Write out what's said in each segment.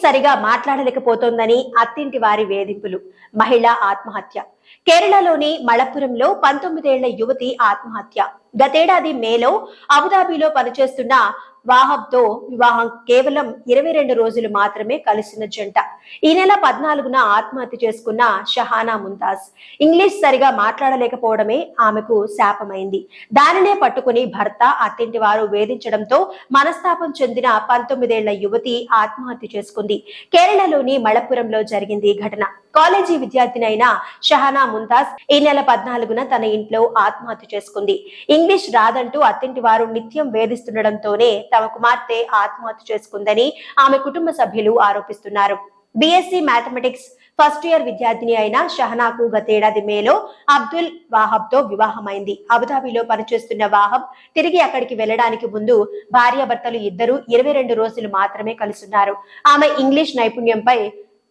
సరిగా మాట్లాడలేకపోతోందని అత్తింటి వారి వేధింపులు. మహిళ ఆత్మహత్య. కేరళలోని మళప్పురంలో 19 ఏళ్ల యువతి ఆత్మహత్య. గతేడాది మేలో అబుదాబిలో పనిచేస్తున్న వాహబ్తో వివాహం కేవలం 22 రోజులు మాత్రమే కలిసిన జంట. ఈ నెల 14న ఆత్మహత్య చేసుకున్న షహానా ముంతాజ్ ఇంగ్లీష్ సరిగా మాట్లాడలేకపోవడమే ఆమెకు శాపమైంది. దానినే పట్టుకుని భర్త, అత్తింటి వారు వేధించడంతో మనస్తాపం చెందిన 19 ఏళ్ల యువతి ఆత్మహత్య చేసుకుంది. కేరళలోని మళప్పురంలో జరిగింది ఈ ఘటన. కాలేజీ విద్యార్థిని అయిన షహానా ముంతాజ్ ఈ నెల 14న తన ఇంట్లో ఆత్మహత్య చేసుకుంది. ఇంగ్లీష్ రాదంటూ అత్తింటి వారు నిత్యం వేధిస్తుండటంతోనే తమ కుమార్తె ఆత్మహత్య చేసుకుందని ఆమె కుటుంబ సభ్యులు ఆరోపిస్తున్నారు. బిఎస్సి మ్యాథమెటిక్స్ ఫస్ట్ ఇయర్ విద్యార్థిని అయిన షహనాకు గతేడాది మేలో అబ్దుల్ వాహబ్తో వివాహమైంది. అబుదాబిలో పనిచేస్తున్న వాహబ్ తిరిగి అక్కడికి వెళ్లడానికి ముందు భార్యాభర్తలు ఇద్దరు 22 రోజులు మాత్రమే కలిసున్నారు. ఆమె ఇంగ్లీష్ నైపుణ్యంపై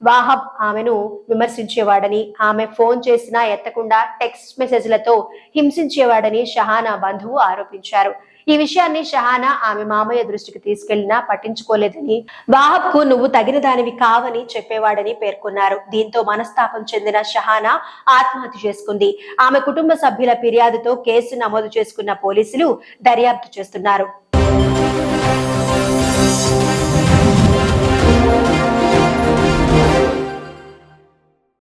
వాహబ్ ఆమెను విమర్శించేవాడని, ఆమె ఫోన్ చేసినా ఎత్తకుండా టెక్స్ట్ మెసేజ్లతో హింసించేవాడని షహానా బంధువు ఆరోపించారు. ఈ విషయాన్ని షహానా ఆమె మామయ్య దృష్టికి తీసుకెళ్లినా పట్టించుకోలేదని, వాహబ్ కు నువ్వు తగిన దానివి కావని చెప్పేవాడని పేర్కొన్నారు. దీంతో మనస్తాపం చెందిన షహానా ఆత్మహత్య చేసుకుంది. ఆమె కుటుంబ సభ్యుల ఫిర్యాదుతో కేసు నమోదు చేసుకున్న పోలీసులు దర్యాప్తు చేస్తున్నారు.